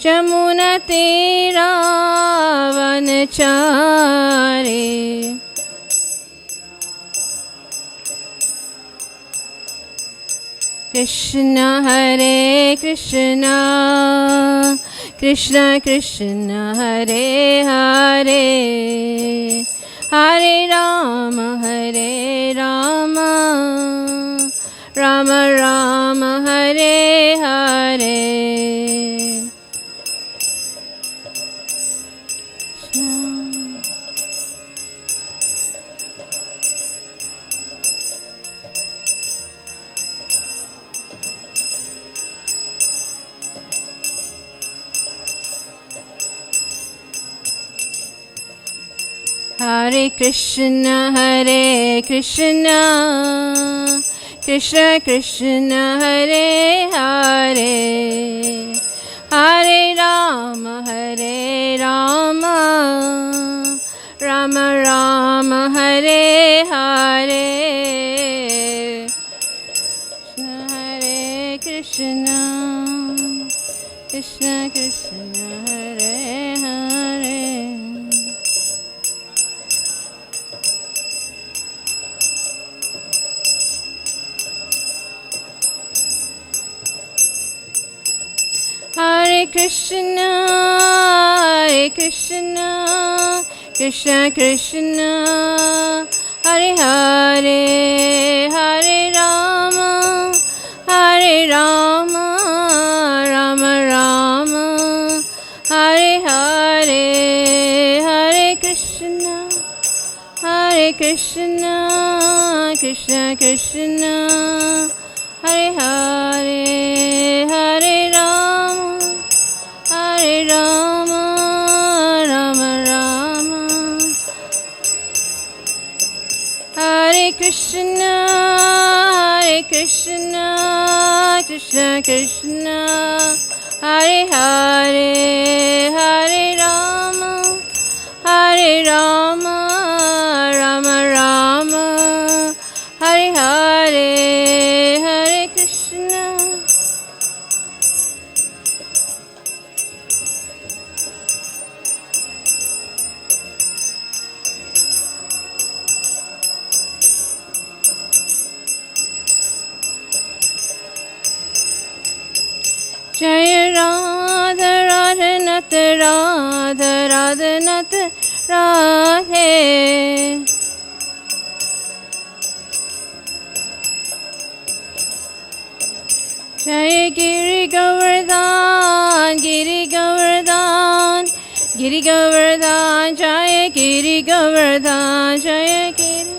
जमुना तेरा वनचारे कृष्ण हरे Krishna Krishna Krishna Hare Hare Hare Ram Ram Ram Hare Hare Hare Krishna Krishna Krishna Hare Hare Hare Rama Rama Rama Hare Hare Hare Krishna Krishna Krishna Hare Hare Hare Krishna Krishna Krishna Hare Hare Hare Rama Rama Rama Hare Hare Hare Krishna Krishna Krishna Hare Hare Hare Rama Rama Rama Hare Krishna Krishna Krishna Hare Hare Hare Rama Rama Rama Hare Hare Hare Krishna Jai Radha Radha Nat Radha Radha Nat Radhe Jai Giri Govardhan Giri Govardhan Giri Govardhan Jai Giri Govardhan Jai Giri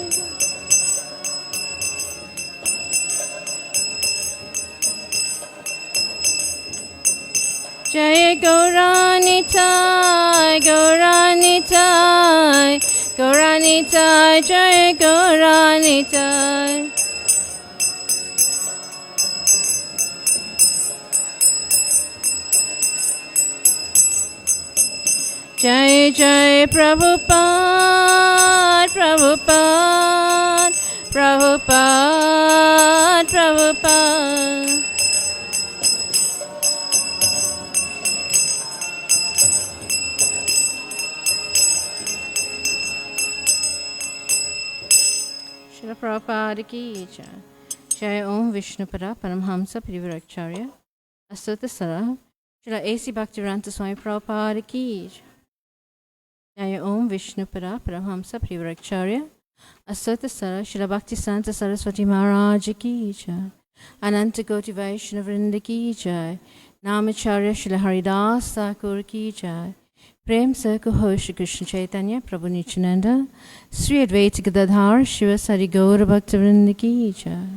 Jai Gauranitai Gauranitai Gauranitai Jai Gauranitai Jai Jai Prabhupada Prabhupada Prabhupada Prabhupada Srila Prabhupada ki jai. Jai Om Vishnupada Paramhamsa Parivaracharya Astota Sara Srila A.C. Bhaktivedanta Swami Prabhupada ki jai. Jai Om Vishnupada Paramhamsa Parivaracharya Astota Sara Srila Bhaktisanta Saraswati Maharaj ki jai. Ananta Koti Vaishnavrinda ki jai. Namacharya Srila Haridas Thakur ki jai. Prem Circle Host Shri Krishna Chaitanya Prabhu Nityananda Sri Advaita Gadadhar Shiva Sari Gaura Bhaktivinoda ki jai.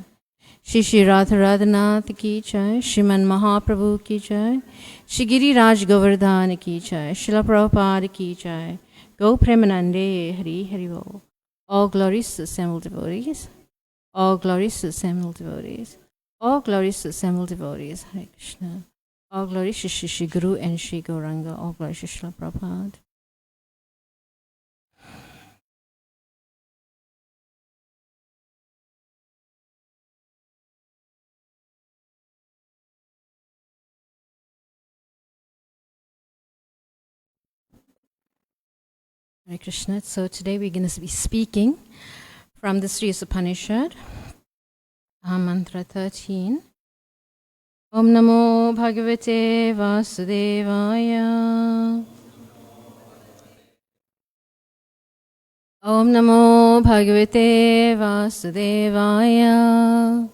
Shri Shri Radha Radhanath ki jai. Shriman Mahaprabhu ki jai. Shri Giri Raj Govardhan ki jai. Srila Prabhupada ki jai. Go Premanande Hari Hari Bo. All glories to assembled devotees. All glories to assembled devotees. All glories to assembled devotees. Hare Krishna. All glory to Shri Guru and Shri Gauranga. All glory to Srila Prabhupada. Hare Krishna. So today we're going to be speaking from the Sri Isopanisad, mantra 13. Om Namo Bhagavate Vasudevaya. Om Namo Bhagavate Vasudevaya.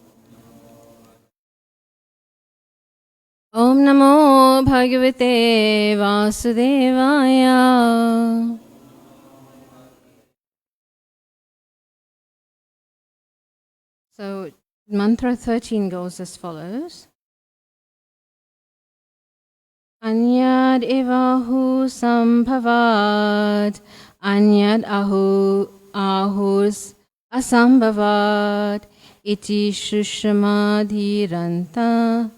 Om Namo Bhagavate Vasudevaya. So mantra 13 goes as follows. Anyad evahu sambhavad, anyad ahus asambhavad, iti shushamadhiranta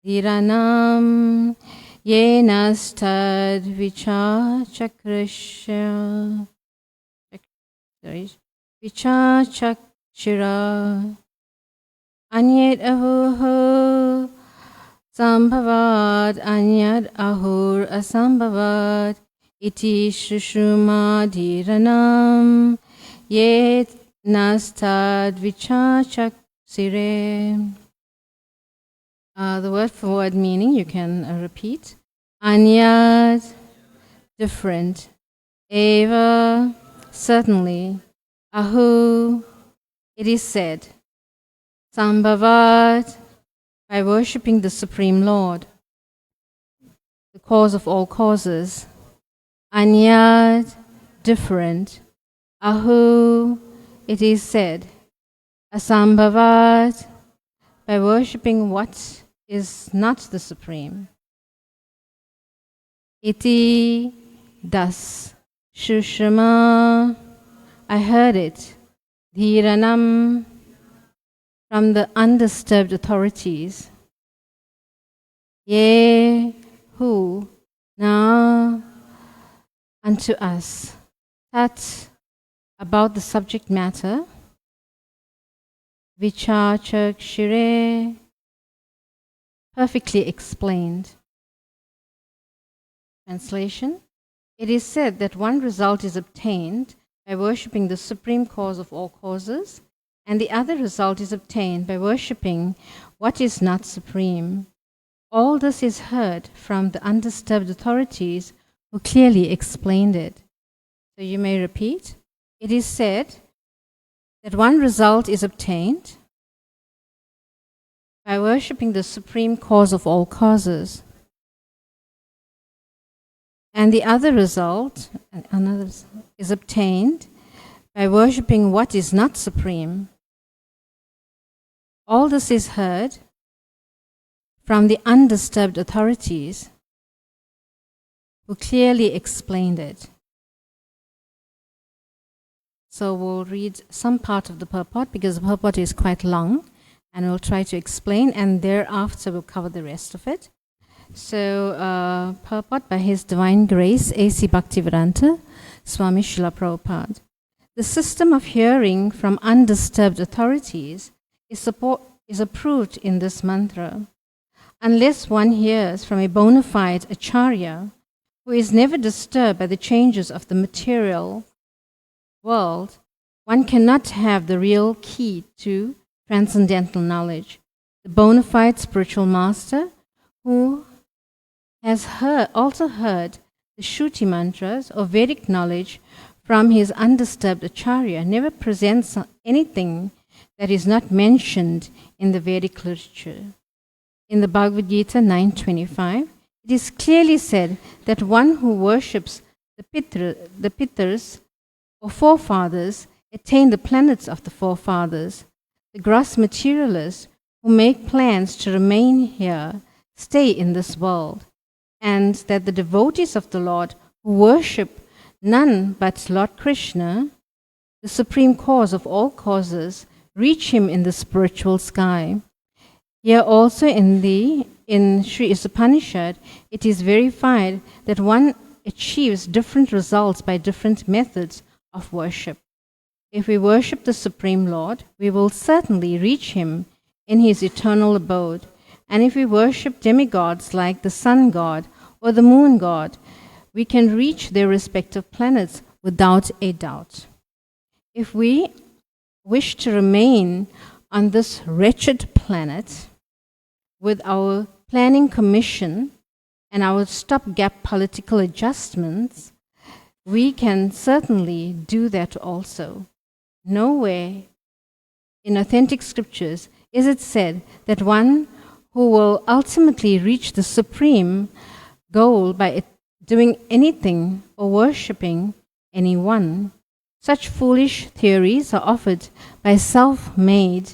dhiranam yenastad vichachakrasya. Vichachakshira. Anyad ahuhu Sambhavad anyad ahur asambhavad iti shushumadhiranam yet nastad vichachaksire. The word for word meaning you can repeat. Anyad, different. Eva, certainly. Ahu, it is said. Sambhavad, by worshipping the Supreme Lord, the cause of all causes. Anyad, different. Ahu, it is said. Asambhavad, by worshipping what is not the Supreme. Iti, thus. Shushama, I heard it. Dhiranam, from the undisturbed authorities. Ye, who, now, unto us. That, about the subject matter. Vichachakshire, perfectly explained. Translation. It is said that one result is obtained by worshipping the supreme cause of all causes, and the other result is obtained by worshipping what is not supreme. All this is heard from the undisturbed authorities who clearly explained it. So you may repeat. It is said that one result is obtained by worshipping the supreme cause of all causes, and the other result is obtained by worshipping what is not supreme. All this is heard from the undisturbed authorities who clearly explained it. So we'll read some part of the purport because the purport is quite long, and we'll try to explain, and thereafter we'll cover the rest of it. So, purport by His Divine Grace, A.C. Bhaktivedanta Swami Srila Prabhupada. The system of hearing from undisturbed authorities is approved in this mantra. Unless one hears from a bona fide acharya who is never disturbed by the changes of the material world, one cannot have the real key to transcendental knowledge. The bona fide spiritual master who has also heard the Shruti mantras or Vedic knowledge from his undisturbed acharya never presents anything that is not mentioned in the Vedic literature. In the Bhagavad Gita 9.25, it is clearly said that one who worships the Pitars or forefathers attain the planets of the forefathers. The gross materialists who make plans to remain here stay in this world, and that the devotees of the Lord who worship none but Lord Krishna, the supreme cause of all causes, reach him in the spiritual sky. Here also in Sri Isopanisad, it is verified that one achieves different results by different methods of worship. If we worship the Supreme Lord, we will certainly reach him in his eternal abode. And if we worship demigods like the sun god or the moon god, we can reach their respective planets without a doubt. If we wish to remain on this wretched planet with our planning commission and our stopgap political adjustments, we can certainly do that also. Nowhere in authentic scriptures is it said that one who will ultimately reach the supreme goal by doing anything or worshipping anyone. Such foolish theories are offered by self-made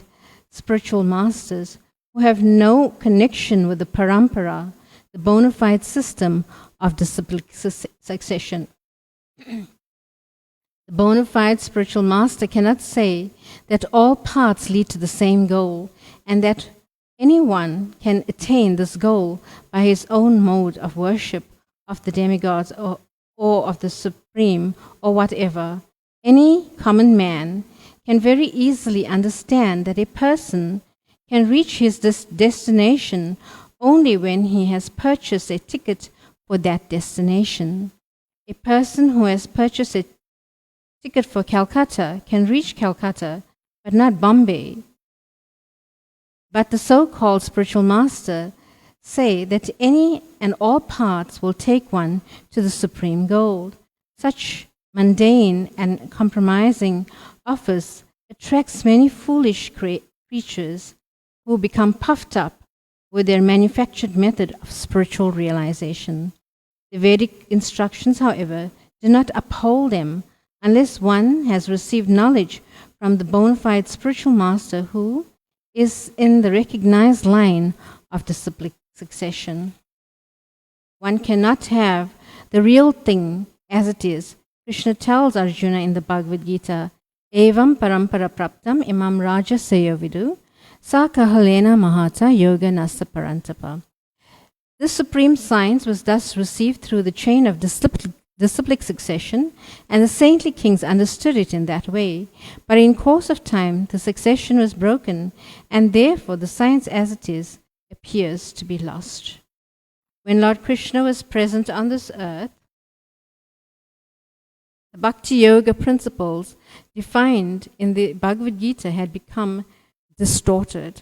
spiritual masters who have no connection with the parampara, the bona fide system of disciplic succession. The bona fide spiritual master cannot say that all paths lead to the same goal and that anyone can attain this goal by his own mode of worship of the demigods or of the supreme or whatever. Any common man can very easily understand that a person can reach his destination only when he has purchased a ticket for that destination. A person who has purchased a ticket for Calcutta can reach Calcutta, but not Bombay. But the so-called spiritual master say that any and all paths will take one to the supreme goal. Such mundane and compromising offers attracts many foolish creatures who become puffed up with their manufactured method of spiritual realization. The Vedic instructions, however, do not uphold them unless one has received knowledge from the bona fide spiritual master who is in the recognized line of disciplic succession. One cannot have the real thing as it is. Krishna tells Arjuna in the Bhagavad Gita, Evam parampara praptam imam raja sayovidu sa kahalena mahata yoga nasa parantapa. This supreme science was thus received through the chain of disciplic succession, and the saintly kings understood it in that way. But in course of time, the succession was broken, and therefore the science as it is appears to be lost. When Lord Krishna was present on this earth, the Bhakti Yoga principles defined in the Bhagavad Gita had become distorted.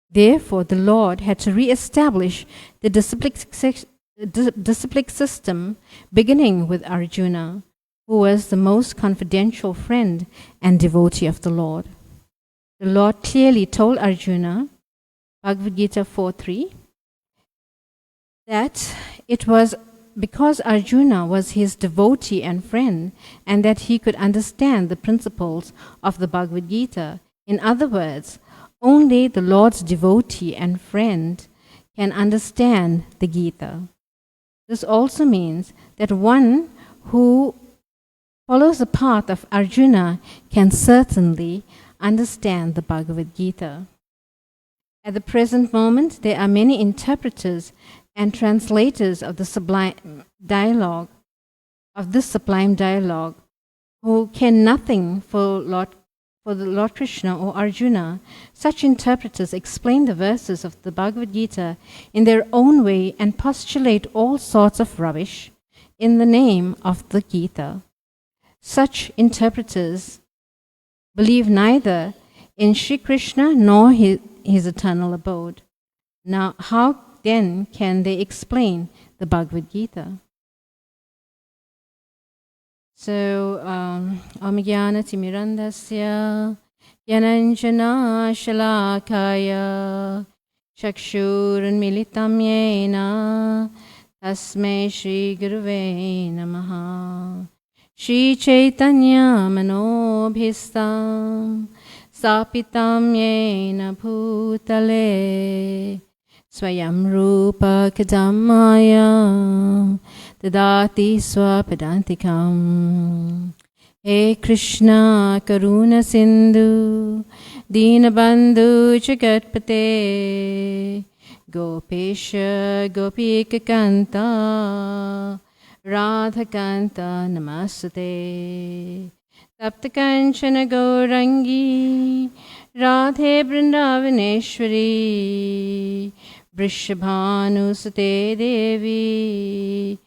Therefore, the Lord had to re-establish the disciplic system, beginning with Arjuna, who was the most confidential friend and devotee of the Lord. The Lord clearly told Arjuna, Bhagavad Gita 4:3, that it was because Arjuna was his devotee and friend, and that he could understand the principles of the Bhagavad Gita. In other words, only the Lord's devotee and friend can understand the Gita. This also means that one who follows the path of Arjuna can certainly understand the Bhagavad Gita. At the present moment, there are many interpreters and translators of the sublime dialogue, who care nothing for the Lord Krishna or Arjuna. Such interpreters explain the verses of the Bhagavad Gita in their own way and postulate all sorts of rubbish in the name of the Gita. Such interpreters believe neither in Sri Krishna nor his eternal abode. Now, how then can they explain the Bhagavad Gita? So, Om Jnana Timirandasya Jnananjana Shalakaya Chakshurunmilitam Yena Tasmai Shri Guruve Namaha. Shri Chaitanya Manobhistam Sapitam Yena Bhutale Swayam Rupa Kadamaya Dadati Swapadantikam. He Krishna Karuna Sindhu Dinabandhu Jagatpate Gopesha Gopika Kanta Radhakanta Namasate Taptakanchana Gaurangi Radhe Vrindavaneshwari Vrishabhanusate Devi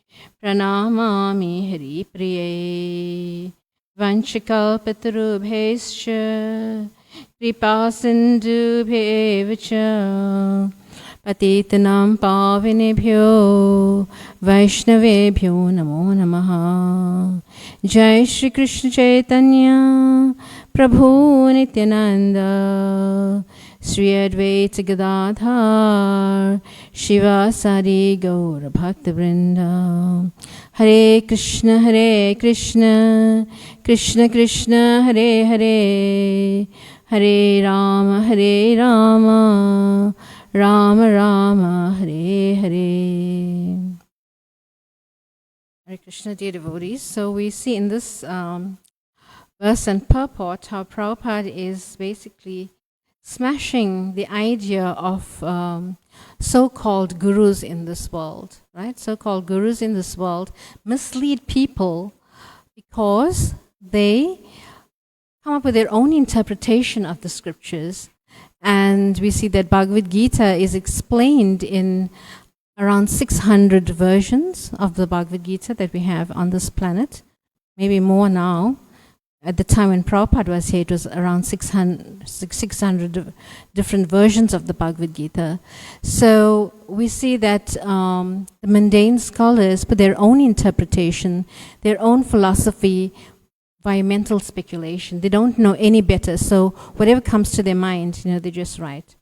Pranamami Hari Priye Vanchakalpatarubhescha Kripa Sindhubhevacha Patitanam Pavinebhyo Vaishnavebhyo Namo Namaha. Jai Shri Krishna Chaitanya Prabhu Nityananda Sri Advaita Gadadhar Shiva Sari Gaura Bhakta Vrinda. Hare Krishna Krishna Krishna Hare Hare Hare Rama Rama Rama Hare Hare. Hare Krishna, dear devotees. So we see in this verse and purport how Prabhupada is basically smashing the idea of so-called gurus in this world, right? So-called gurus in this world mislead people because they come up with their own interpretation of the scriptures. And we see that Bhagavad Gita is explained in around 600 versions of the Bhagavad Gita that we have on this planet, maybe more now. At the time when Prabhupada was here, it was around 600 different versions of the Bhagavad Gita. So we see that the mundane scholars put their own interpretation, their own philosophy by mental speculation. They don't know any better, so whatever comes to their mind, they just write.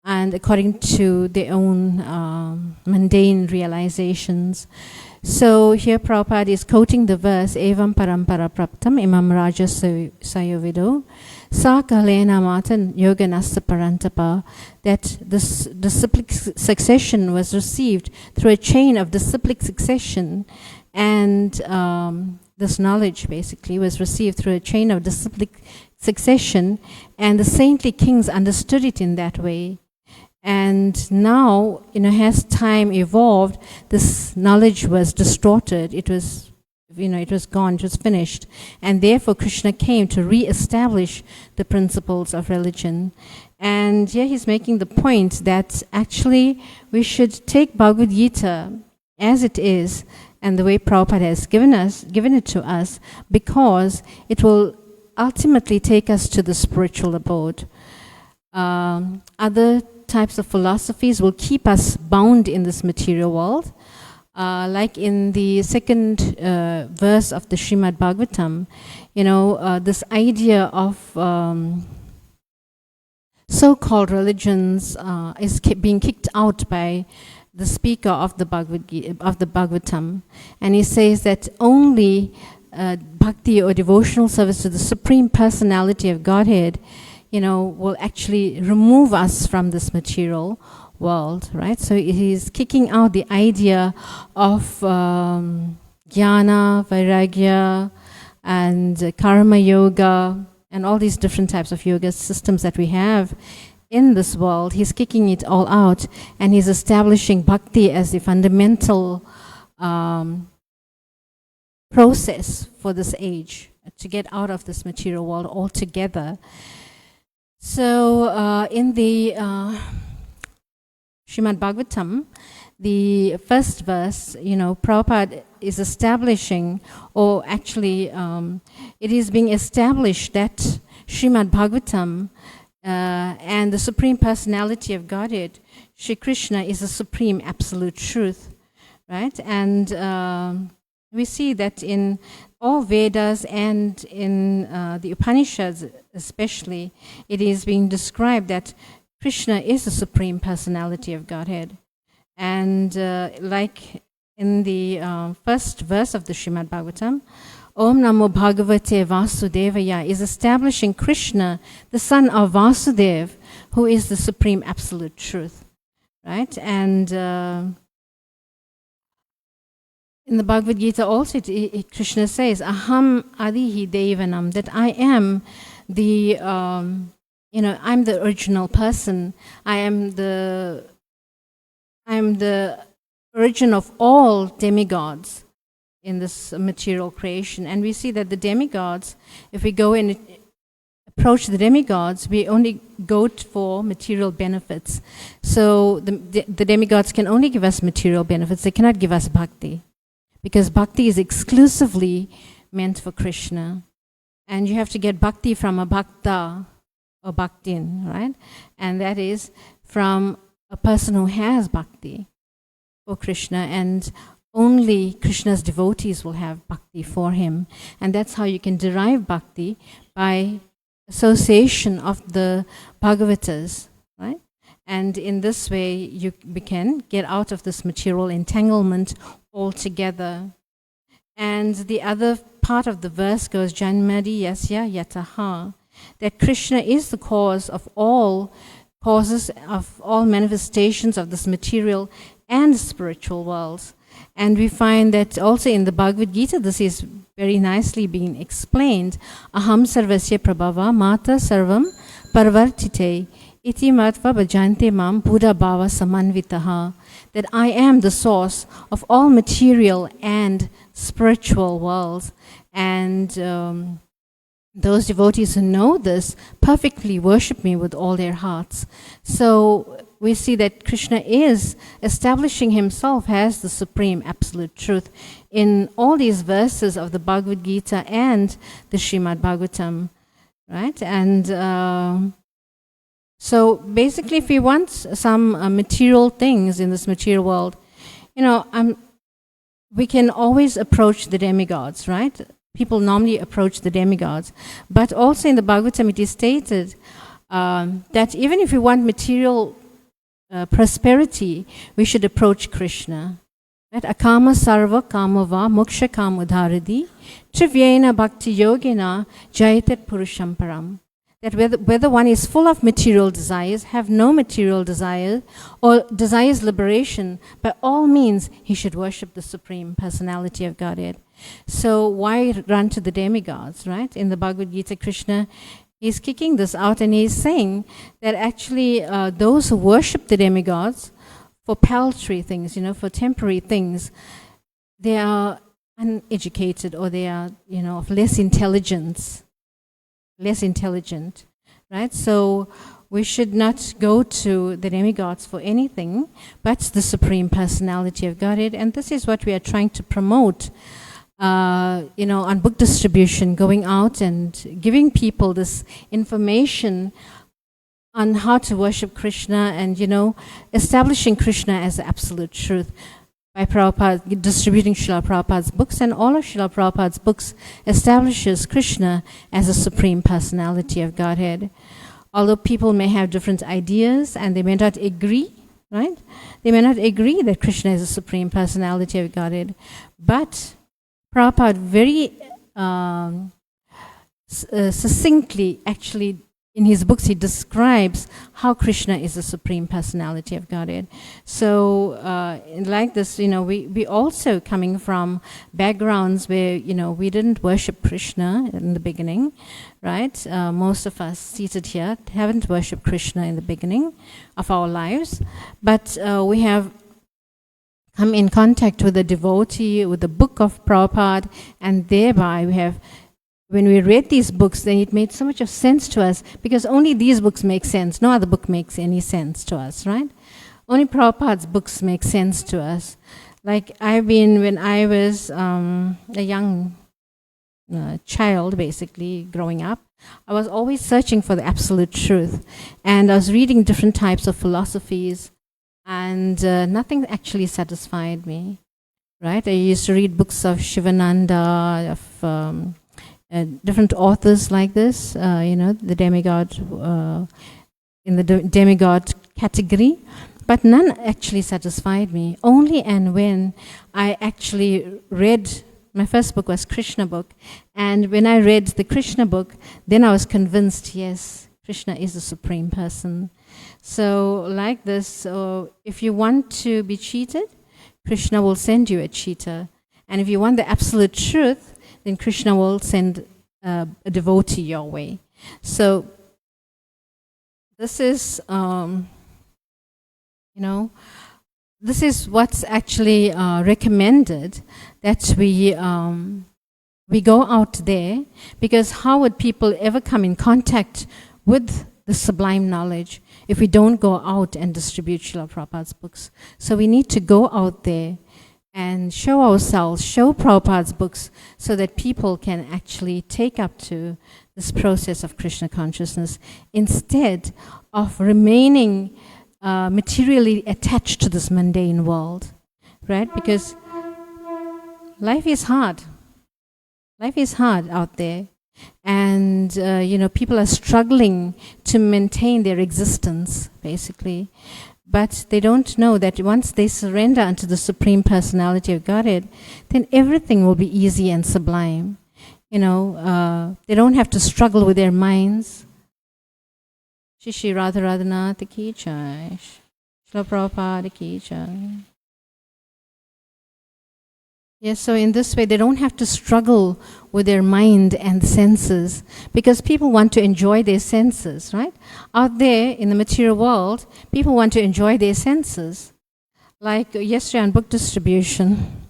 And according to their own mundane realizations. So here Prabhupada is quoting the verse, Evam parampara praptam imam raja sayovido sa kalena matan yoganasta parantapa, that this disciplic succession was received through a chain of disciplic succession, and this knowledge basically was received through a chain of disciplic succession, and the saintly kings understood it in that way. And now, as time evolved, this knowledge was distorted. It was, it was gone, it was finished. And therefore, Krishna came to re-establish the principles of religion. And here he's making the point that actually we should take Bhagavad Gita as it is and the way Prabhupada has given it to us, because it will ultimately take us to the spiritual abode. Other types of philosophies will keep us bound in this material world. Like in the second verse of the Srimad Bhagavatam, this idea of so-called religions is being kicked out by the speaker of the Bhagavatam, and he says that only bhakti or devotional service to the Supreme Personality of Godhead will actually remove us from this material world, right? So he's kicking out the idea of jnana, vairagya, and karma yoga, and all these different types of yoga systems that we have in this world. He's kicking it all out, and he's establishing bhakti as the fundamental process for this age, to get out of this material world altogether. So in the Srimad Bhagavatam, the first verse, Prabhupada is establishing, or actually it is being established that Srimad Bhagavatam and the Supreme Personality of Godhead, Shri Krishna, is the supreme absolute truth, right? And we see that in all Vedas and in the Upanishads especially, it is being described that Krishna is the Supreme Personality of Godhead. And like in the first verse of the Srimad Bhagavatam, Om Namo Bhagavate Vasudevaya is establishing Krishna, the son of Vasudev, who is the Supreme Absolute Truth, right? And in the Bhagavad Gita also, Krishna says, Aham Adihi Devanam, that I am the, I'm the original person. I am the origin of all demigods in this material creation. And we see that the demigods, if we go in approach the demigods, we only go for material benefits. So the demigods can only give us material benefits. They cannot give us bhakti, because bhakti is exclusively meant for Krishna. And you have to get bhakti from a bhakta or bhaktin, right? And that is from a person who has bhakti for Krishna, and only Krishna's devotees will have bhakti for him. And that's how you can derive bhakti, by association of the Bhagavatas, right? And in this way, you can get out of this material entanglement altogether. And the other part of the verse goes, Janmadi Yasya Yataha, that Krishna is the cause of all causes, of all manifestations of this material and spiritual worlds. And we find that also in the Bhagavad Gita, this is very nicely being explained. Aham sarvasya prabhava mata sarvam parvartite iti matva bhajante mam buddha bhava samanvitaha. That I am the source of all material and spiritual worlds. And those devotees who know this perfectly worship me with all their hearts. So we see that Krishna is establishing himself as the supreme absolute truth in all these verses of the Bhagavad Gita and the Srimad Bhagavatam, right? And so basically, if we want some material things in this material world, we can always approach the demigods, right? People normally approach the demigods. But also in the Bhagavatam, it is stated that even if we want material prosperity, we should approach Krishna. Right? Akama sarva kamava moksha kamudharadi trivyena bhakti yogena jayatat purusham param. That whether one is full of material desires, have no material desire, or desires liberation, by all means he should worship the Supreme Personality of Godhead. So why run to the demigods, right? In the Bhagavad Gita, Krishna is kicking this out, and he's saying that actually those who worship the demigods for paltry things, for temporary things, they are uneducated, or they are, of less intelligent, right? So we should not go to the demigods for anything but the Supreme Personality of Godhead. And this is what we are trying to promote, on book distribution, going out and giving people this information on how to worship Krishna, and, establishing Krishna as the absolute truth. By Prabhupada distributing Srila Prabhupada's books, and all of Srila Prabhupada's books establishes Krishna as a Supreme Personality of Godhead. Although people may have different ideas and they may not agree, right? They may not agree that Krishna is a Supreme Personality of Godhead. But Prabhupada very succinctly, actually, in his books, he describes how Krishna is the Supreme Personality of Godhead. So, like this, we also coming from backgrounds where, we didn't worship Krishna in the beginning, right? Most of us seated here haven't worshipped Krishna in the beginning of our lives, but we have come in contact with a devotee, with the book of Prabhupada, and thereby we have, when we read these books, then it made so much of sense to us, because only these books make sense. No other book makes any sense to us, right? Only Prabhupada's books make sense to us. Like when I was a young child, basically, growing up, I was always searching for the absolute truth. And I was reading different types of philosophies, and nothing actually satisfied me, right? I used to read books of Shivananda, of different authors like this, the demigod, in the demigod category, but none actually satisfied me. Only and when I actually read, my first book was Krishna book, and when I read the Krishna book, then I was convinced, yes, Krishna is the Supreme Person. So like this, if you want to be cheated, Krishna will send you a cheater. And if you want the absolute truth, then Krishna will send a devotee your way. So this is, this is what's actually recommended, that we we go out there, because how would people ever come in contact with the sublime knowledge if we don't go out and distribute Srila Prabhupada's books? So we need to go out there and show ourselves, show Prabhupada's books, so that people can actually take up to this process of Krishna consciousness, instead of remaining materially attached to this mundane world, right? Because life is hard. Life is hard out there. And, people are struggling to maintain their existence, basically. But they don't know that once they surrender unto the Supreme Personality of Godhead, then everything will be easy and sublime. They don't have to struggle with their minds. Shri Radha Radhanath ki jai. Srila Prabhupada ki jai. Yes, so in this way, they don't have to struggle with their mind and senses, because people want to enjoy their senses, right? Out there in the material world, people want to enjoy their senses. Like yesterday on book distribution,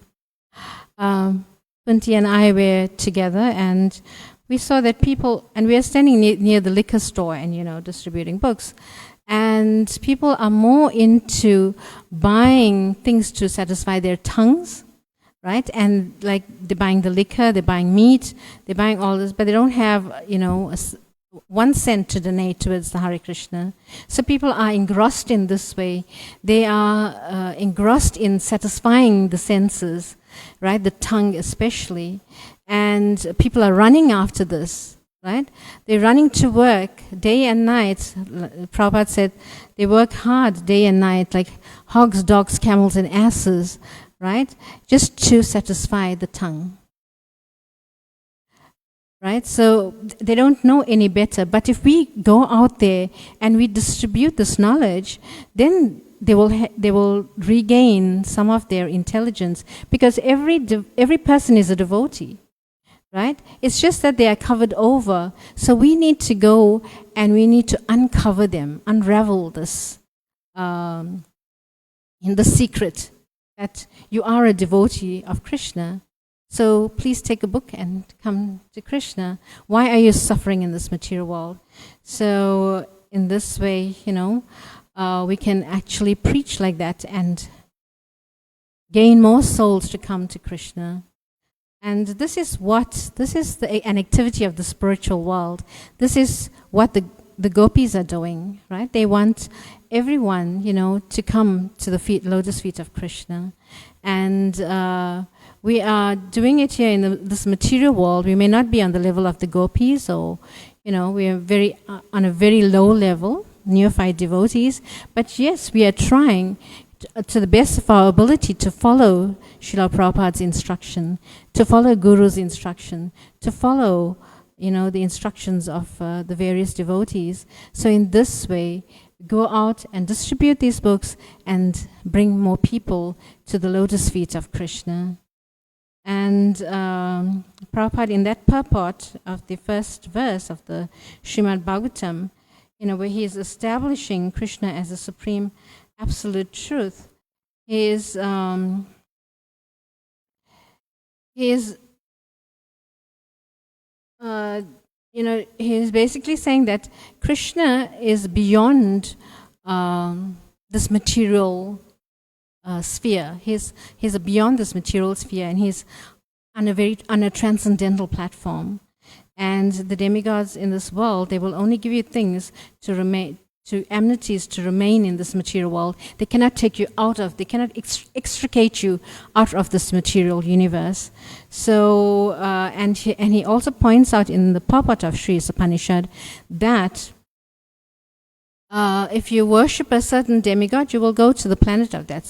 Kunti and I were together, and we saw that people, and we are standing near the liquor store and, distributing books, and people are more into buying things to satisfy their tongues, right? And like they're buying the liquor, they're buying meat, they're buying all this, but they don't have, 1 cent to donate towards the Hare Krishna. So people are engrossed in this way. They are engrossed in satisfying the senses, right? The tongue especially. And people are running after this, right? They're running to work day and night. Prabhupada said they work hard day and night, like hogs, dogs, camels, and asses, right? Just to satisfy the tongue. Right? So they don't know any better. But if we go out there and we distribute this knowledge, then they will regain some of their intelligence, because every person is a devotee, right? It's just that they are covered over. So we need to go and we need to uncover them, unravel this in the secret that you are a devotee of Krishna. So please take a book and come to Krishna. Why are you suffering in this material world? So in this way, we can actually preach like that and gain more souls to come to Krishna. And this is an activity of the spiritual world. This is what the gopis are doing, right? They want everyone, to come to the lotus feet of Krishna. And we are doing it here in this material world. We may not be on the level of the gopis, or, we are on a very low level, neophyte devotees. But yes, we are trying to the best of our ability to follow Srila Prabhupada's instruction, to follow Guru's instruction, to follow, the instructions of the various devotees. So in this way, go out and distribute these books and bring more people to the lotus feet of Krishna. And Prabhupada, in that purport of the first verse of the Srimad Bhagavatam, where he is establishing Krishna as a supreme absolute truth, he is basically saying that Krishna is beyond this material sphere. He's beyond this material sphere, and he's on a transcendental platform. And the demigods in this world, they will only give you things amenities to remain in this material world. They cannot take you they cannot extricate you out of this material universe. So, and he also points out in the purport of Sri Isopanisad that if you worship a certain demigod, you will go to the planet of that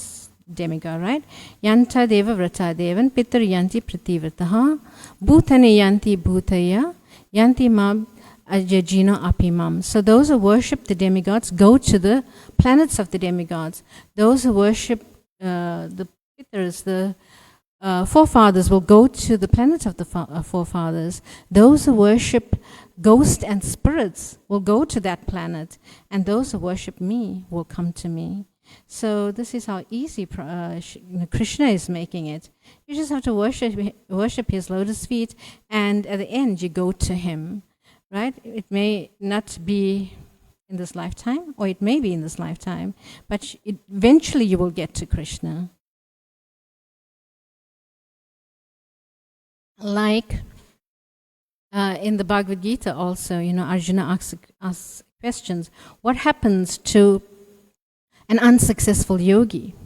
demigod, right? Yanta deva vrata devan pitar yanti prativrataha bhutane yanti bhutaya yanti mab ajajino apimam. So those who worship the demigods go to the planets of the demigods. Those who worship the pitars, the forefathers, will go to the planets of the forefathers. Those who worship ghosts and spirits will go to that planet, and those who worship me will come to me. So this is how easy Krishna is making it. You just have to worship his lotus feet, and at the end you go to him, right? It may not be in this lifetime, or it may be in this lifetime, but eventually you will get to Krishna. Like in the Bhagavad Gita also, Arjuna asks questions. What happens to an unsuccessful yogi?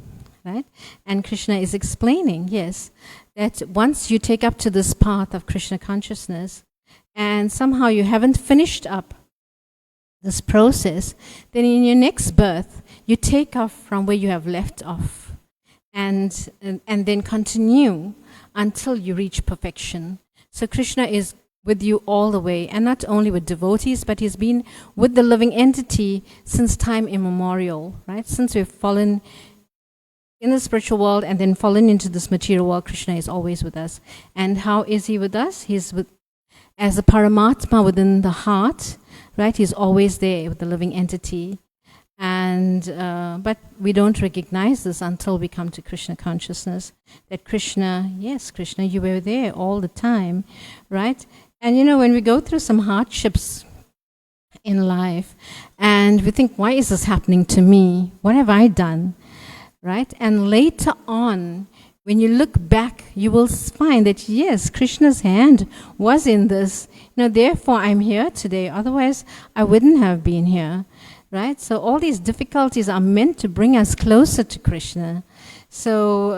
Right? And Krishna is explaining, yes, that once you take up to this path of Krishna consciousness and somehow you haven't finished up this process, then in your next birth, you take off from where you have left off and then continue until you reach perfection. So Krishna is with you all the way, and not only with devotees, but he's been with the living entity since time immemorial, right? Since we've fallen in the spiritual world and then fallen into this material world, Krishna is always with us. And how is he with us? He's as a Paramatma within the heart, right? He's always there with the living entity. And but we don't recognize this until we come to Krishna consciousness. That Krishna, yes, Krishna, you were there all the time, right? And when we go through some hardships in life and we think, why is this happening to me? What have I done? Right? And later on, when you look back, you will find that, yes, Krishna's hand was in this. Therefore, I'm here today. Otherwise, I wouldn't have been here. Right? So all these difficulties are meant to bring us closer to Krishna. So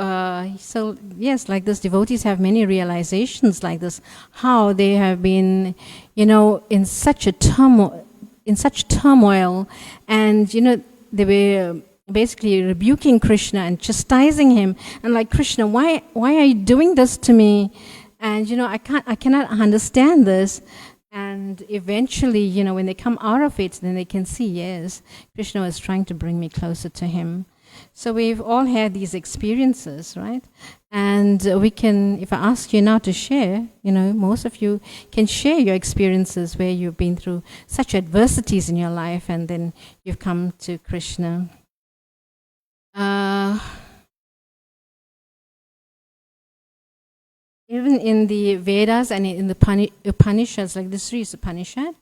yes, like this, devotees have many realizations like this, how they have been, in such turmoil, and, they were basically rebuking Krishna and chastising him, and like, Krishna, why are you doing this to me? And I cannot understand this. And eventually, when they come out of it, then they can see, yes, Krishna was trying to bring me closer to him. So we've all had these experiences, right? And we can, if I ask you now to share, most of you can share your experiences where you've been through such adversities in your life and then you've come to Krishna. Even in the Vedas and in the Upanishads, like the Sri Isopanisad,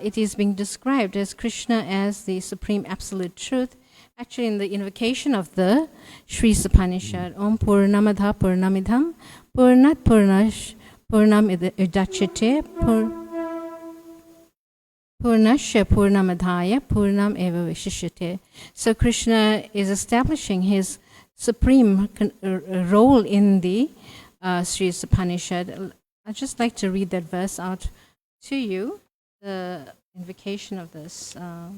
it is being described as Krishna as the supreme absolute truth. Actually, in the invocation of the Sri Isopanishad, Om Purnamadha Purnamidham Purnat Purnam Idachite Purnasya Purnamadhaya Purnam Eva Vishishyate. So Krishna is establishing his supreme role in the Sri Isopanishad. I'd just like to read that verse out to you, the invocation of this, of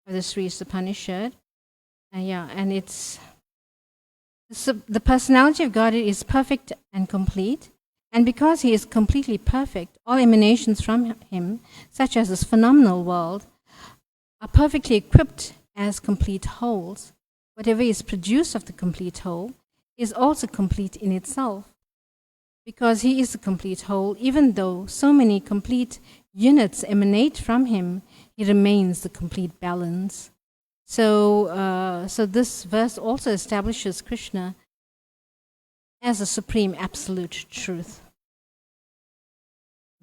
the Sri Isopanishad. And it's the personality of God is perfect and complete, and because he is completely perfect, all emanations from him, such as this phenomenal world, are perfectly equipped as complete wholes. Whatever is produced of the complete whole is also complete in itself. Because he is a complete whole, even though so many complete units emanate from him, he remains the complete balance. So this verse also establishes Krishna as a supreme absolute truth.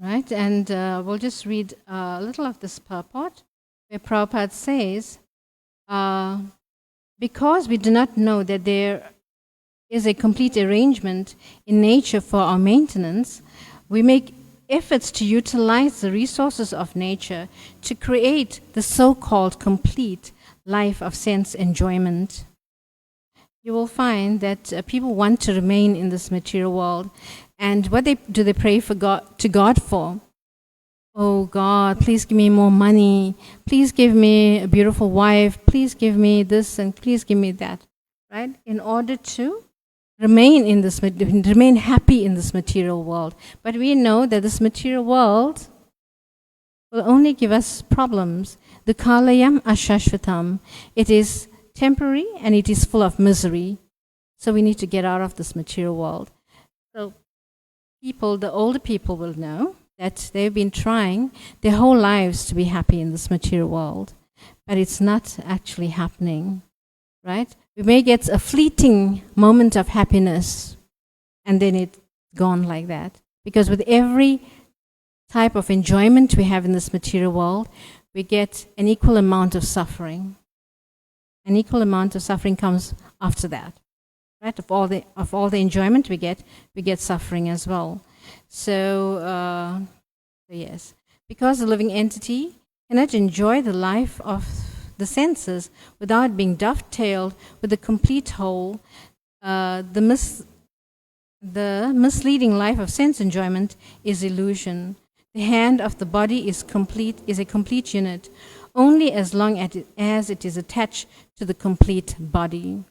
Right? And we'll just read a little of this purport, where Prabhupada says, because we do not know that there is a complete arrangement in nature for our maintenance, we make efforts to utilize the resources of nature to create the so-called complete life of sense enjoyment. You will find that people want to remain in this material world, and what do they pray for to God for? Oh God, please give me more money. Please give me a beautiful wife. Please give me this and please give me that, right? In order to remain happy in this material world. But we know that this material world will only give us problems. The kalayam ashashvatam. It is temporary and it is full of misery. So we need to get out of this material world. So the older people will know that they've been trying their whole lives to be happy in this material world. But it's not actually happening, right? We may get a fleeting moment of happiness and then it's gone like that. Because with every type of enjoyment we have in this material world, we get an equal amount of suffering. An equal amount of suffering comes after that, right? Of all the enjoyment we get suffering as well. So yes, because the living entity cannot enjoy the life of the senses without being dovetailed with the complete whole, the misleading life of sense enjoyment is illusion. The hand of the body is a complete unit, only as long as it is attached to the complete body.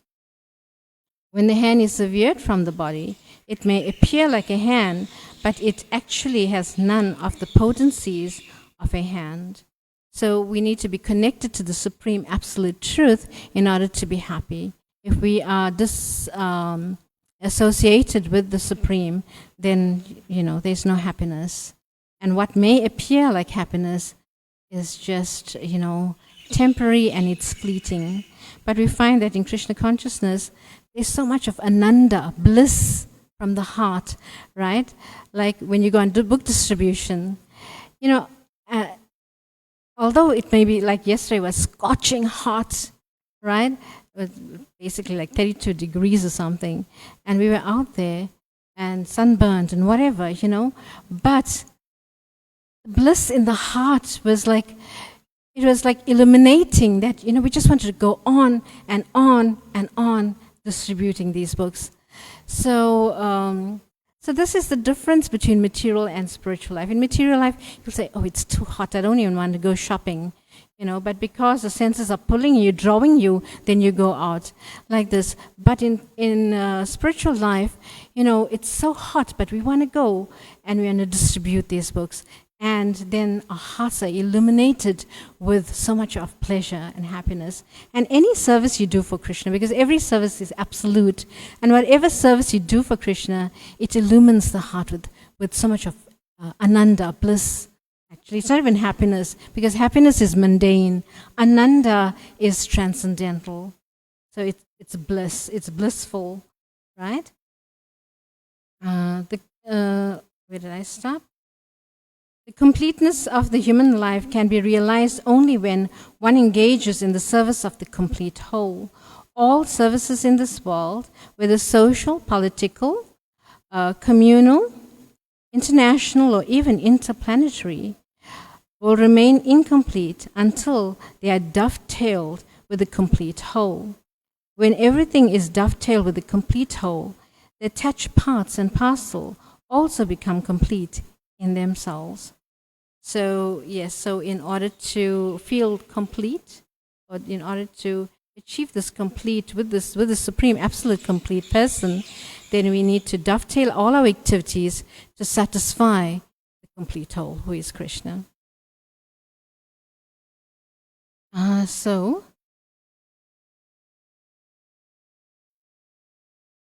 When the hand is severed from the body, it may appear like a hand, but it actually has none of the potencies of a hand. So we need to be connected to the supreme absolute truth in order to be happy. If we are associated with the supreme, then there's no happiness. And what may appear like happiness is just temporary, and it's fleeting. But we find that in Krishna consciousness, there's so much of ananda, bliss from the heart, right? Like when you go and do book distribution, although it may be like yesterday was scorching hot, right? It was basically like 32 degrees or something, and we were out there and sunburned and whatever, but bliss in the heart was like, it was like illuminating that, we just wanted to go on and on and on distributing these books. So this is the difference between material and spiritual life. In material life, you'll say, oh, it's too hot, I don't even want to go shopping. But because the senses are pulling you, drawing you, then you go out like this. But in spiritual life, it's so hot, but we want to go and we want to distribute these books. And then our hearts are illuminated with so much of pleasure and happiness. And any service you do for Krishna, because every service is absolute, and whatever service you do for Krishna, it illumines the heart with so much of ananda, bliss. Actually, it's not even happiness, because happiness is mundane. Ananda is transcendental. So it's bliss, it's blissful, right? Where did I stop? The completeness of the human life can be realized only when one engages in the service of the complete whole. All services in this world, whether social, political, communal, international, or even interplanetary, will remain incomplete until they are dovetailed with the complete whole. When everything is dovetailed with the complete whole, the attached parts and parcel also become complete in themselves. So yes, so in order to feel complete, or in order to achieve this complete with the supreme absolute complete person, then we need to dovetail all our activities to satisfy the complete whole, who is Krishna.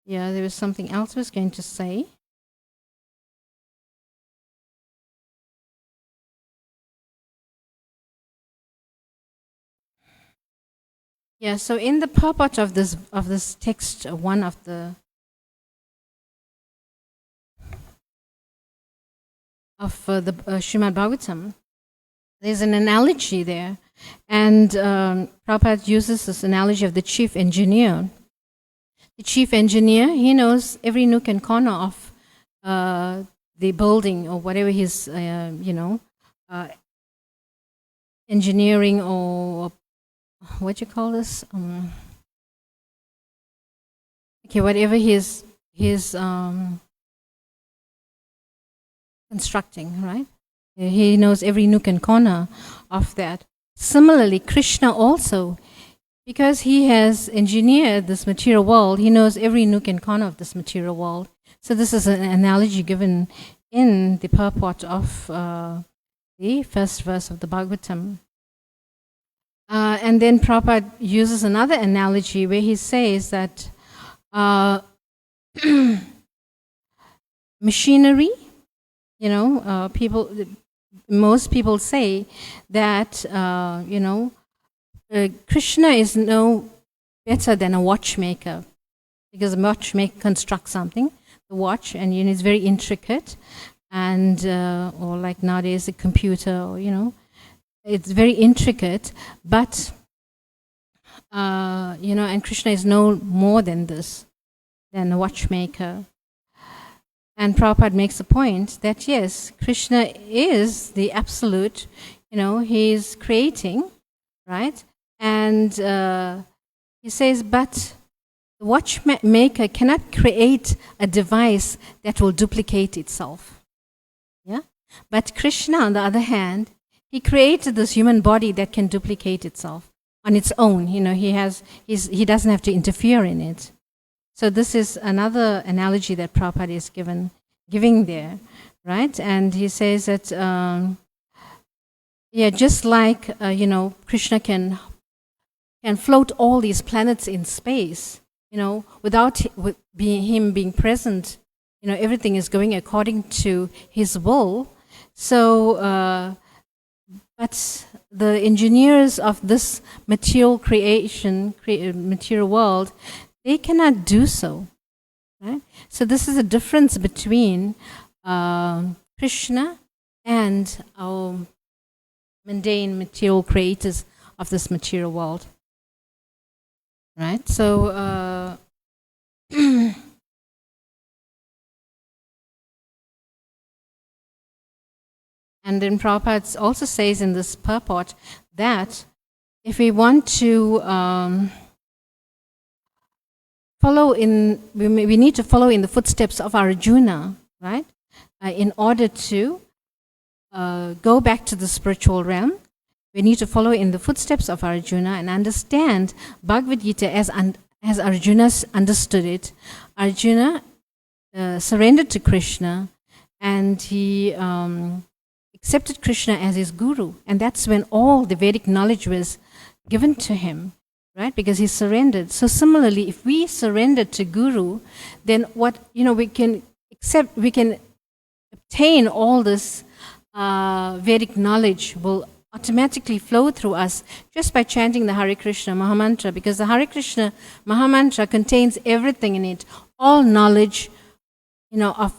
There was something else I was going to say. Yeah, so in the purport of this text, one of the Srimad Bhagavatam, there's an analogy there, and Prabhupada uses this analogy of the chief engineer. The chief engineer, he knows every nook and corner of the building or whatever he's, engineering, or what do you call this? Whatever he's constructing, right? He knows every nook and corner of that. Similarly, Krishna also, because he has engineered this material world, he knows every nook and corner of this material world. So this is an analogy given in the purport of the first verse of the Bhagavatam. And then Prabhupada uses another analogy where he says that machinery, most people say that, Krishna is no better than a watchmaker, because a watchmaker constructs something. the watch, and it's very intricate, and or like nowadays a computer, or it's very intricate, but and Krishna is no more than this, than a watchmaker. And Prabhupada makes a point that yes, Krishna is the absolute, he is creating, right? And he says, but the watchmaker cannot create a device that will duplicate itself. Yeah? But Krishna, on the other hand, he created this human body that can duplicate itself on its own. He doesn't have to interfere in it. So this is another analogy that Prabhupada is giving there, right? And he says that, just like, Krishna can float all these planets in space, without him being present, everything is going according to his will. So, but the engineers of this material creation, material world, they cannot do so, right? So this is a difference between Krishna and our mundane material creators of this material world, right? So and then Prabhupada also says in this purport that if we want to we need to follow in the footsteps of Arjuna, right? In order to go back to the spiritual realm, we need to follow in the footsteps of Arjuna and understand Bhagavad Gita as Arjuna understood it. Arjuna surrendered to Krishna, and he accepted Krishna as his guru, and that's when all the Vedic knowledge was given to him, right? Because he surrendered. So similarly, if we surrender to Guru, then what we can obtain all this Vedic knowledge will automatically flow through us just by chanting the Hare Krishna Mahamantra, because the Hare Krishna Mahamantra contains everything in it, all knowledge, of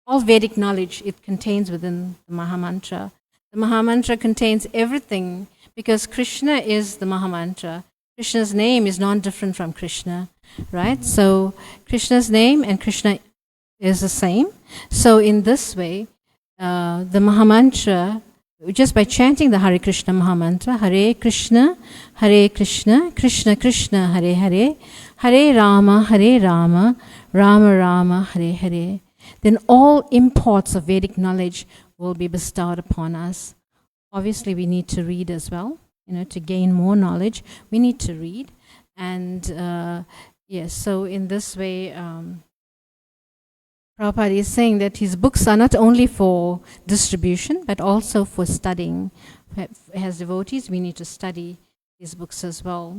all Vedic knowledge it contains within the Mahamantra. The Mahamantra contains everything because Krishna is the Mahamantra. Krishna's name is non-different from Krishna, right? So Krishna's name and Krishna is the same. So in this way, the Mahamantra, just by chanting the Hare Krishna Mahamantra, Hare Krishna, Krishna Krishna, Hare Hare, Hare Rama, Rama Rama, Hare Hare, then all imports of Vedic knowledge will be bestowed upon us. Obviously, we need to read as well. To gain more knowledge, we need to read. And yes, so in this way, Prabhupada is saying that his books are not only for distribution, but also for studying. As devotees, we need to study these books as well.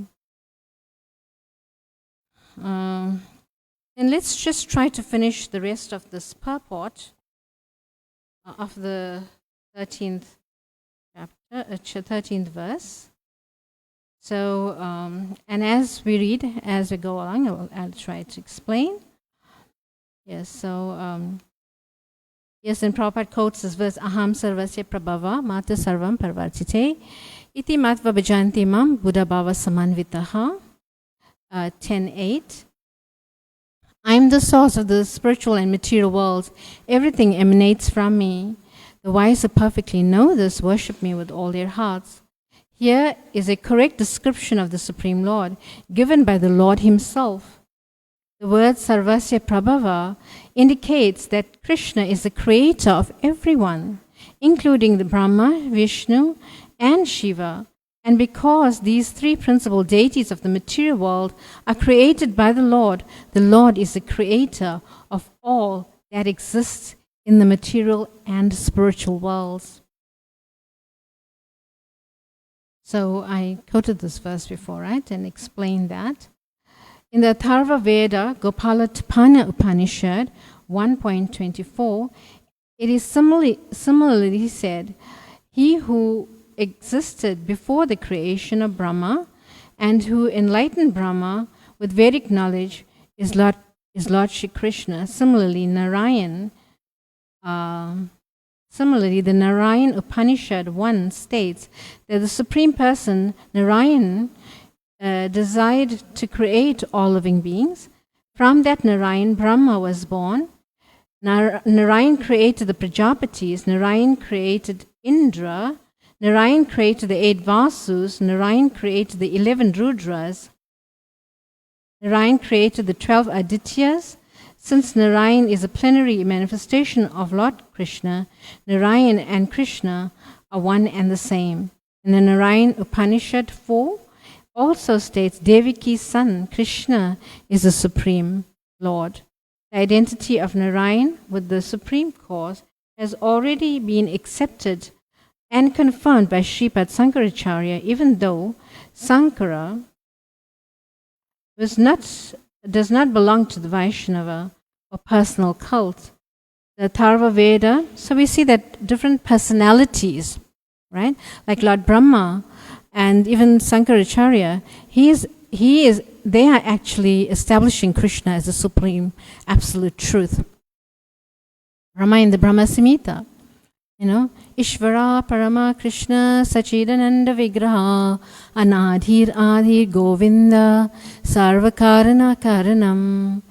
And let's just try to finish the rest of this purport of the 13th chapter, 13th verse. So, and as we read, as we go along, I'll try to explain. Yes, so, yes, and Prabhupada quotes this verse, Aham sarvasya prabhava mata sarvam parvartite iti matva bhajanti mam buddha bhava samanvitaha, 10.8. I am the source of the spiritual and material worlds. Everything emanates from me. The wise who perfectly know this worship me with all their hearts. Here is a correct description of the Supreme Lord, given by the Lord himself. The word Sarvasya Prabhava indicates that Krishna is the creator of everyone, including the Brahma, Vishnu, and Shiva. And because these three principal deities of the material world are created by the Lord is the creator of all that exists in the material and spiritual worlds. So I quoted this verse before, right, and explained that. In the Atharva Veda, Gopalatapana Upanishad 1.24, it is similarly said, he who existed before the creation of Brahma and who enlightened Brahma with Vedic knowledge is Lord is Lord Shri Krishna. Similarly, the Narayan Upanishad 1 states that the Supreme Person, Narayan, desired to create all living beings. From that Narayan, Brahma was born. Narayan created the Prajapatis, Narayan created Indra, Narayan created the 8 Vasus, Narayan created the 11 Rudras, Narayan created the 12 Adityas. Since Narayan is a plenary manifestation of Lord Krishna, Narayan and Krishna are one and the same. And the Narayan Upanishad 4 also states Devaki's son, Krishna, is the Supreme Lord. The identity of Narayan with the Supreme Cause has already been accepted and confirmed by Sripad Sankaracharya, even though Sankara does not belong to the Vaishnava or personal cult. The Tharva Veda, so we see that different personalities, right? Like Lord Brahma and even Sankaracharya, they are actually establishing Krishna as the supreme absolute truth. Brahma in the Brahma Samhita, Ishvara Parama Krishna Sachidananda Vigraha Anadhir Govinda Sarvakarana Karanam.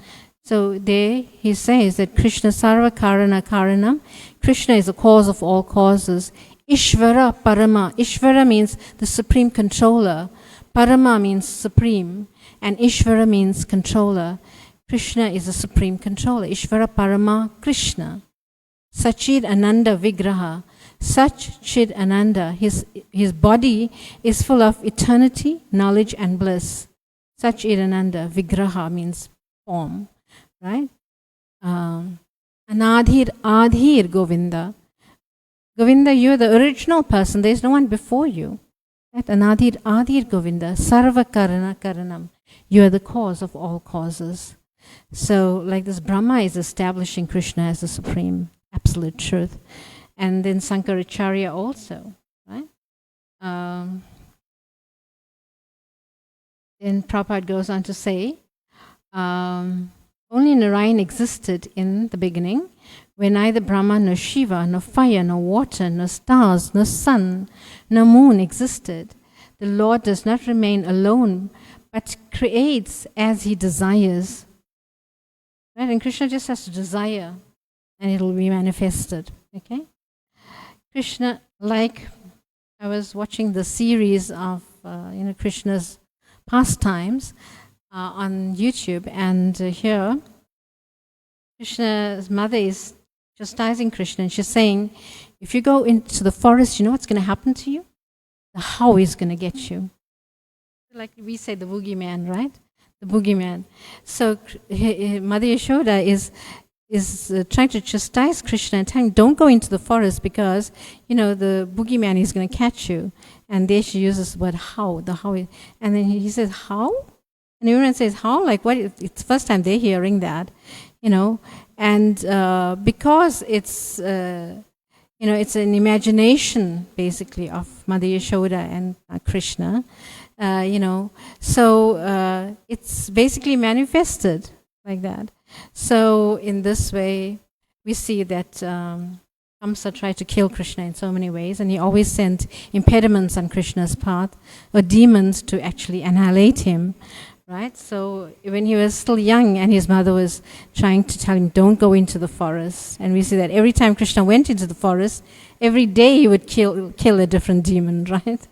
So there he says that Krishna Sarvakarana Karanam, Krishna is the cause of all causes. Ishvara Parama, Ishvara means the supreme controller, Parama means supreme, and Ishvara means controller. Krishna is the supreme controller. Ishvara Parama Krishna. Sachid Ananda Vigraha. Sach Chid Ananda. His body is full of eternity, knowledge, and bliss. Sachid Ananda Vigraha means form, right? Anadhir Govinda. Govinda, you're the original person. There's no one before you. Right? Anadhir Govinda. Sarva Karana Karanam. You are the cause of all causes. So, like this, Brahma is establishing Krishna as the supreme absolute truth. And then Sankaracharya also, right? Then Prabhupada goes on to say, only Narayan existed in the beginning, when neither Brahma, nor Shiva, nor fire, nor water, nor stars, nor sun, nor moon existed. The Lord does not remain alone, but creates as he desires. Right? And Krishna just has to desire, and it will be manifested. Okay? Krishna, like I was watching the series of Krishna's pastimes on YouTube, and here Krishna's mother is chastising Krishna, and she's saying, if you go into the forest, you know what's going to happen to you? The how is going to get you. Like we say, the boogeyman, right? The boogeyman. So Mother Yashoda is trying to chastise Krishna and telling him, don't go into the forest because, the boogeyman is going to catch you. And there she uses the word how, the how. And then he says, how? And everyone says, how? Like, what? It's the first time they're hearing that, And because it's, it's an imagination, basically, of Mother Yashoda and Krishna, so it's basically manifested like that. So in this way, we see that Kamsa tried to kill Krishna in so many ways, and he always sent impediments on Krishna's path, or demons to actually annihilate him, right? So when he was still young and his mother was trying to tell him, don't go into the forest, and we see that every time Krishna went into the forest, every day he would kill a different demon, right?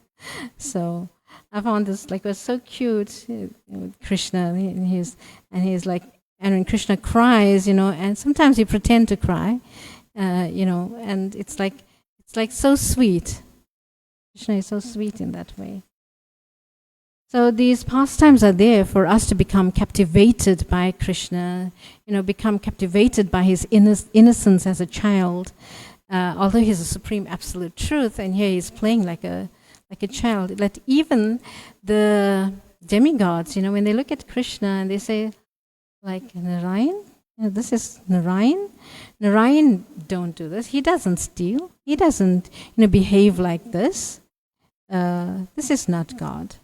So I found this it was so cute with Krishna, and he's like, and when Krishna cries, and sometimes he pretend to cry, and it's like so sweet. Krishna is so sweet in that way. So these pastimes are there for us to become captivated by Krishna, become captivated by his innocence as a child. Although he's a supreme absolute truth, and here he's playing like a child. That even the demigods, when they look at Krishna and they say, like, Narayan, this is Narayan. Narayan don't do this. He doesn't steal. He doesn't, behave like this. This is not God,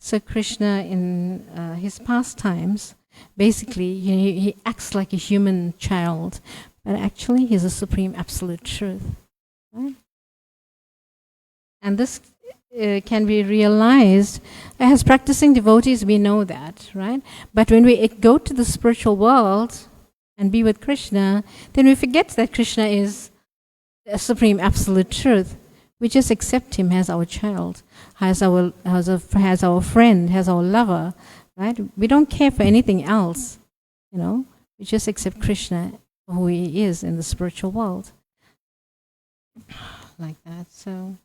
So Krishna in his pastimes, Basically, he acts like a human child, but actually he's a supreme absolute truth. Right? And this can be realized as practicing devotees. We know that, right? But when we go to the spiritual world and be with Krishna, then we forget that Krishna is a supreme absolute truth. We just accept him as our child, as our friend, as our lover, right? We don't care for anything else, We just accept Krishna for who he is in the spiritual world, like that. So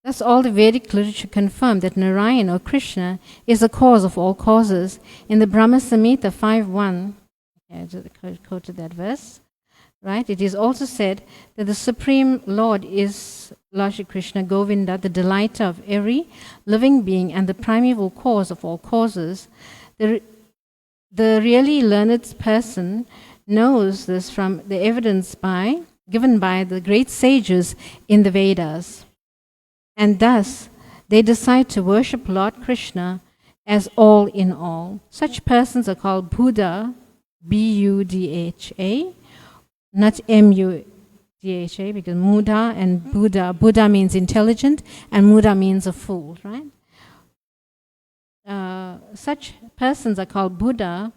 thus all the Vedic literature confirm that Narayan or Krishna is the cause of all causes. In the Brahma Samhita 5.1, I just quoted that verse, right? It is also said that the Supreme Lord is Lord Shri Krishna, Govinda, the delighter of every living being and the primeval cause of all causes. The really learned person knows this from the evidence given by the great sages in the Vedas. And thus, they decide to worship Lord Krishna as all in all. Such persons are called Buddha, B-U-D-H-A, not M-U-D-H-A, because Muda and Buddha. Buddha means intelligent, and Muda means a fool, right? Such persons are called Buddha,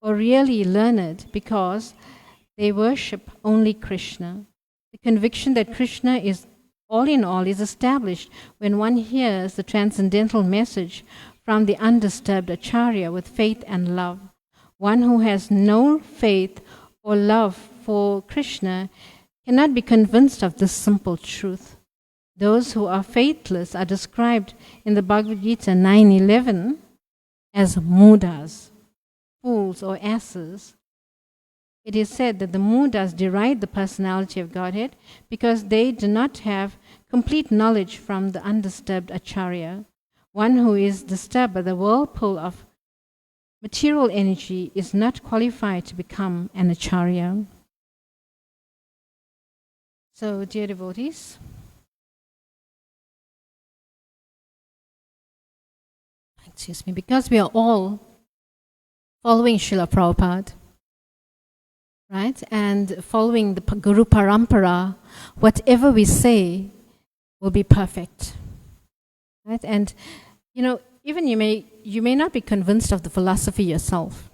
or really learned, because they worship only Krishna. The conviction that Krishna is all in all is established when one hears the transcendental message from the undisturbed Acharya with faith and love. One who has no faith or love for Krishna cannot be convinced of this simple truth. Those who are faithless are described in the Bhagavad Gita 9:11 as mudas, fools or asses. It is said that the mudas deride the personality of Godhead because they do not have complete knowledge from the undisturbed Acharya. One who is disturbed by the whirlpool of material energy is not qualified to become an Acharya. So, dear devotees, because we are all following Srila Prabhupada, right, and following the Guru Parampara, whatever we say will be perfect, right? And even you may not be convinced of the philosophy yourself,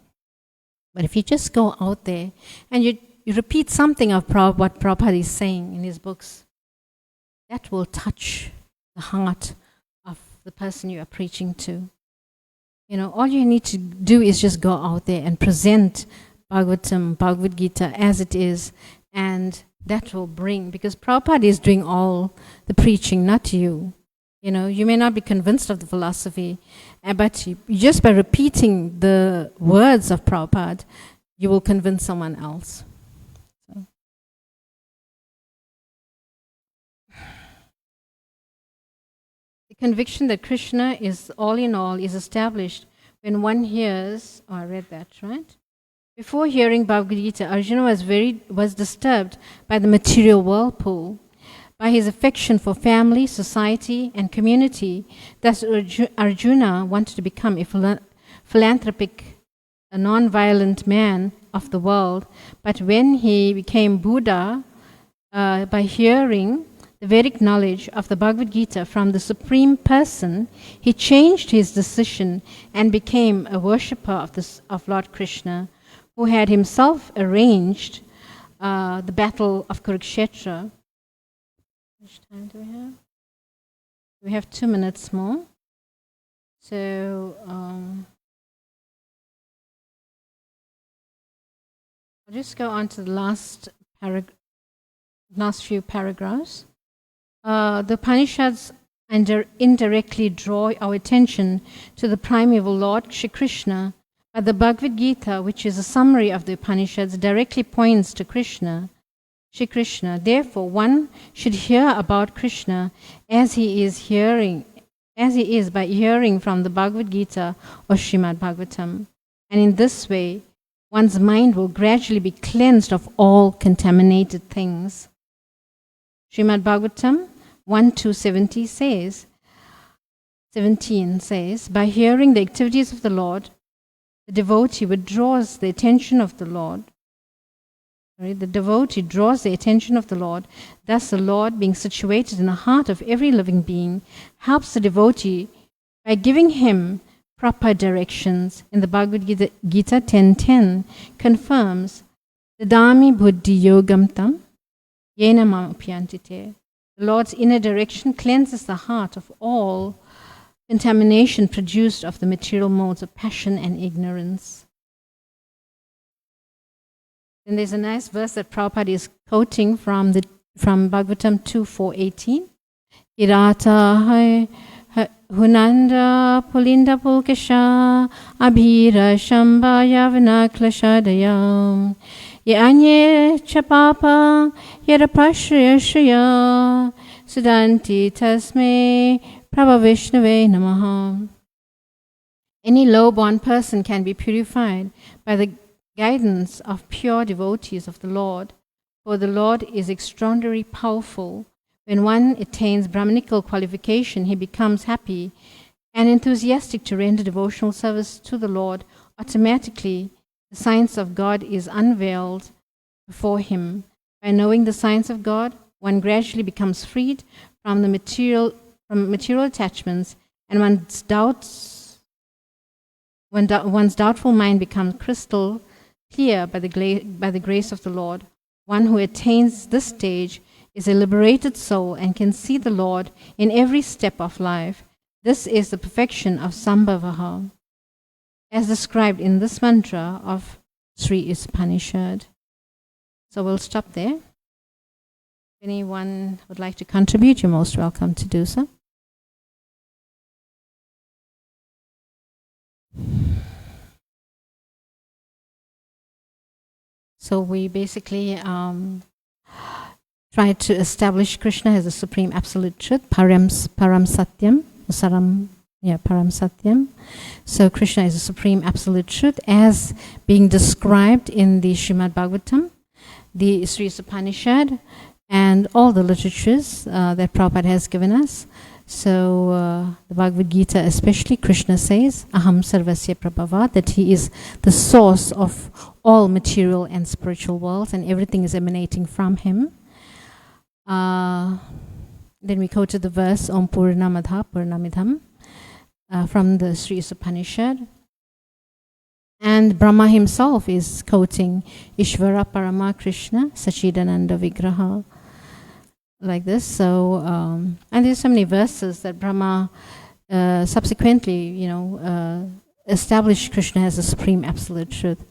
but if you just go out there and you repeat something of what Prabhupada is saying in his books, that will touch the heart of the person you are preaching to. All you need to do is just go out there and present Bhagavad Gita as it is, and that will bring, because Prabhupada is doing all the preaching, not you. You may not be convinced of the philosophy, but just by repeating the words of Prabhupada, you will convince someone else. So. The conviction that Krishna is all in all is established when one hears, I read that, right? Before hearing Bhagavad Gita, Arjuna was disturbed by the material whirlpool, by his affection for family, society, and community. Thus, Arjuna wanted to become a philanthropic, a non-violent man of the world. But when he became Buddha, by hearing the Vedic knowledge of the Bhagavad Gita from the Supreme Person, he changed his decision and became a worshipper of Lord Krishna, who had himself arranged the battle of Kurukshetra. How much time do we have? We have 2 minutes more. So I'll just go on to the last few paragraphs. The Upanishads indirectly draw our attention to the primeval Lord Shri Krishna, but the Bhagavad Gita, which is a summary of the Upanishads, directly points to Krishna, Shri Krishna. Therefore, one should hear about Krishna as he is by hearing from the Bhagavad Gita or Srimad Bhagavatam. And in this way, one's mind will gradually be cleansed of all contaminated things. Srimad Bhagavatam 1:2-17 says, by hearing the activities of the Lord, the devotee withdraws the attention of the Lord. Right? The devotee draws the attention of the Lord. Thus, the Lord, being situated in the heart of every living being, helps the devotee by giving him proper directions. In the Bhagavad Gita 10:10 confirms, Dadami buddhi yogam tam yena mamapyantite. The Lord's inner direction cleanses the heart of all contamination produced of the material modes of passion and ignorance. And there's a nice verse that Prabhupada is quoting from Bhagavatam 2:4-18. Hirata hunanda pulinda pulkasha abhira shamba yavana klashadayam yanye chapapa yarapashraya shriya sudanti tasme prabhavishnave namaha. Any low-born person can be purified by the guidance of pure devotees of the Lord, for the Lord is extraordinarily powerful. When one attains Brahmanical qualification, he becomes happy and enthusiastic to render devotional service to the Lord. Automatically, the science of God is unveiled before him. By knowing the science of God, one gradually becomes freed from material attachments, and one's doubtful mind becomes crystal clear by the grace of the Lord. One who attains this stage is a liberated soul and can see the Lord in every step of life. This is the perfection of Sambhavaha, as described in this mantra of Sri Isopanisad. So we'll stop there. If anyone would like to contribute, you're most welcome to do so. So we basically try to establish Krishna as the supreme absolute truth, Param Satyam, Param Satyam. So Krishna is the supreme absolute truth as being described in the Srimad Bhagavatam, the Sri Isopanishad, and all the literatures that Prabhupada has given us. So the Bhagavad Gita especially, Krishna says, Aham Sarvasya Prabhava, that he is the source of all material and spiritual worlds, and everything is emanating from him. Then we quoted the verse Om Purnamadha Purnamidham from the Sri Isopanishad. And Brahma himself is quoting Ishvara Parama Krishna Sachidananda Vigraha, like this. So, and there's so many verses that Brahma subsequently, established Krishna as the supreme absolute truth.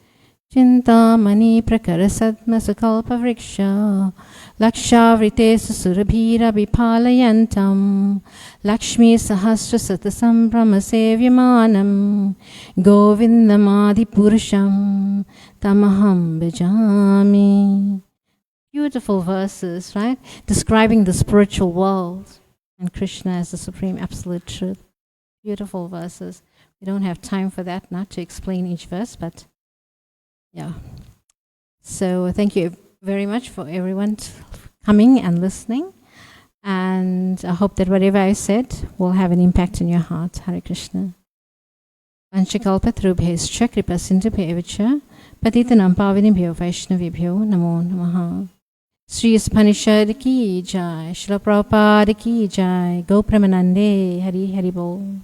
Chintamani prakara sadma sukalpa vriksha lakshavrite susurabhira vipalayantam lakshmi sahasra satasam brahma sevyamanam govindamadi purusham tamaham bhajami. Beautiful verses, right? Describing the spiritual world and Krishna as the supreme absolute truth. Beautiful verses. We don't have time for that now to explain each verse, but yeah. So thank you very much for everyone coming and listening. And I hope that whatever I said will have an impact in your heart. Hare Krishna. Vanchakalpatrubhescha kripasindhubhyevacha patitanam pavinibhyo vaishnavibhyo namo namaha. Sri Isopanishad ki jai, Srila Prabhupada ki jai, Go Pramanande, Hari Hari Bol.